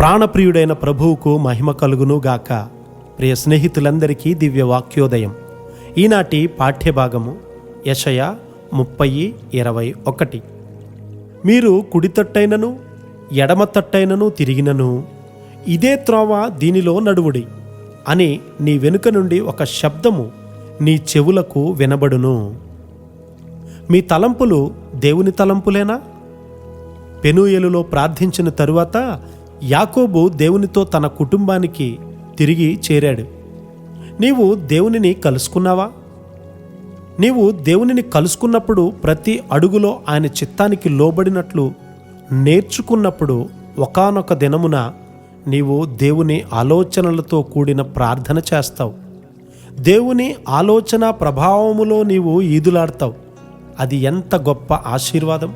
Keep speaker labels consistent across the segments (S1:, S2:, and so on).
S1: ప్రాణప్రియుడైన ప్రభువుకు మహిమ కలుగును గాక. ప్రియ స్నేహితులందరికీ దివ్య వాక్యోదయం. ఈనాటి పాఠ్యభాగము యెషయా 30:21. మీరు కుడి తట్టైనను ఎడమ తట్టైనను తిరిగినను ఇదే త్రోవ దీనిలో నడువుడి అని నీ వెనుక నుండి ఒక శబ్దము నీ చెవులకు వినబడును. మీ తలంపులు దేవుని తలంపులేనా? పెనూయేలులో ప్రార్థించిన తరువాత యాకోబు దేవునితో తన కుటుంబానికి తిరిగి చేరాడు. నీవు దేవునిని కలుసుకున్నావా? నీవు దేవునిని కలుసుకున్నప్పుడు ప్రతి అడుగులో ఆయన చిత్తానికి లోబడినట్లు నేర్చుకున్నప్పుడు ఒకానొక దినమున నీవు దేవుని ఆలోచనలతో కూడిన ప్రార్థన చేస్తావు. దేవుని ఆలోచన ప్రభావములో నీవు ఈదులాడతావు. అది ఎంత గొప్ప ఆశీర్వాదం!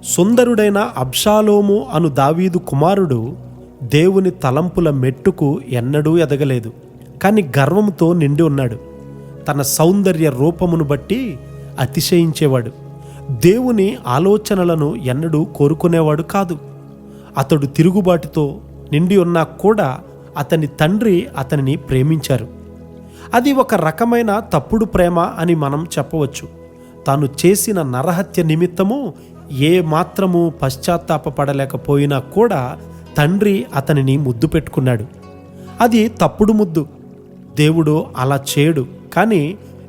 S1: సుందరుడైన అబ్షాలోము అను దావీదు కుమారుడు దేవుని తలంపుల మెట్టుకు ఎన్నడూ ఎదగలేదు. కానీ గర్వంతో నిండి ఉన్నాడు. తన సౌందర్య రూపమును బట్టి అతిశయించేవాడు. దేవుని ఆలోచనలను ఎన్నడూ కోరుకునేవాడు కాదు. అతడు తిరుగుబాటుతో నిండి ఉన్నా కూడా అతని తండ్రి అతనిని ప్రేమించారు. అది ఒక రకమైన తప్పుడు ప్రేమ అని మనం చెప్పవచ్చు. తాను చేసిన నరహత్య నిమిత్తము ఏ మాత్రము పశ్చాత్తాపపడలేకపోయినా కూడా తండ్రి అతనిని ముద్దు పెట్టుకున్నాడు. అది తప్పుడు ముద్దు. దేవుడు అలా చేయడు. కానీ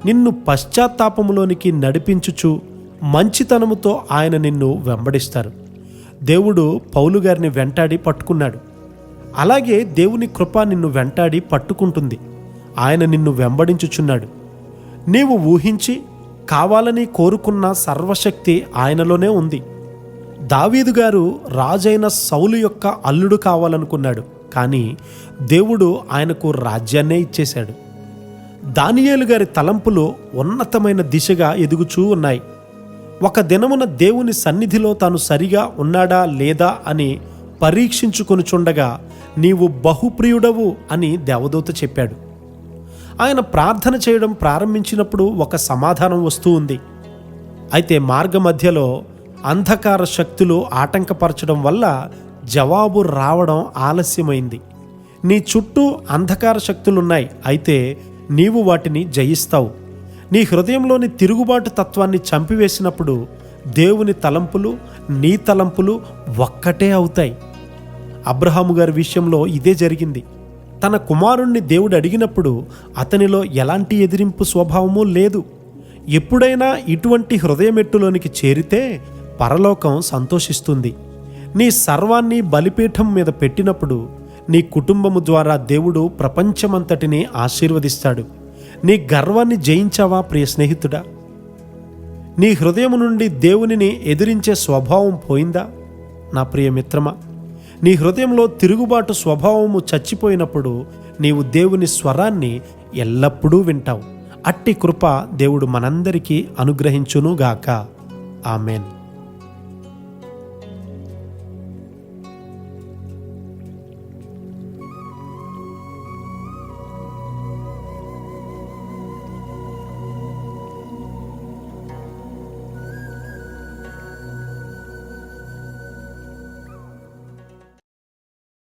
S1: నిన్ను పశ్చాత్తాపములోనికి నడిపించుచు మంచితనముతో ఆయన నిన్ను వెంబడిస్తారు. దేవుడు పౌలు గారిని వెంటాడి పట్టుకున్నాడు. అలాగే దేవుని కృప నిన్ను వెంటాడి పట్టుకుంటుంది. ఆయన నిన్ను వెంబడించుచున్నాడు. నీవు ఊహించి కావాలని కోరుకున్న సర్వశక్తి ఆయనలోనే ఉంది. దావీదు గారు రాజైన సౌలు యొక్క అల్లుడు కావాలనుకున్నాడు. కానీ దేవుడు ఆయనకు రాజ్యాన్నే ఇచ్చేశాడు. దానియేలు గారి తలంపులు ఉన్నతమైన దిశగా ఎదుగుచూ ఉన్నాయి. ఒక దినమున దేవుని సన్నిధిలో తాను సరిగా ఉన్నాడా లేదా అని పరీక్షించుకొనుచుండగా నీవు బహుప్రియుడవు అని దేవదూత చెప్పాడు. ఆయన ప్రార్థన చేయడం ప్రారంభించినప్పుడు ఒక సమాధానం వస్తూ ఉంది. అయితే మార్గ మధ్యలో అంధకార శక్తులు ఆటంకపరచడం వల్ల జవాబు రావడం ఆలస్యమైంది. నీ చుట్టూ అంధకార శక్తులున్నాయి. అయితే నీవు వాటిని జయిస్తావు. నీ హృదయంలోని తిరుగుబాటు తత్వాన్ని చంపివేసినప్పుడు దేవుని తలంపులు నీ తలంపులు ఒక్కటే అవుతాయి. అబ్రహాము గారి విషయంలో ఇదే జరిగింది. తన కుమారుణ్ణి దేవుడు అడిగినప్పుడు అతనిలో ఎలాంటి ఎదిరింపు స్వభావమూ లేదు. ఎప్పుడైనా ఇటువంటి హృదయమెట్టులోనికి చేరితే పరలోకం సంతోషిస్తుంది. నీ సర్వాన్ని బలిపీఠం మీద పెట్టినప్పుడు నీ కుటుంబము ద్వారా దేవుడు ప్రపంచమంతటిని ఆశీర్వదిస్తాడు. నీ గర్వాన్ని జయించావా ప్రియ స్నేహితుడా? నీ హృదయం నుండి దేవునిని ఎదిరించే స్వభావం పోయిందా నా ప్రియ మిత్రమా? నీ హృదయంలో తిరుగుబాటు స్వభావము చచ్చిపోయినప్పుడు నీవు దేవుని స్వరాన్ని ఎల్లప్పుడూ వింటావు. అట్టి కృప దేవుడు మనందరికీ అనుగ్రహించునుగాక. ఆమెన్.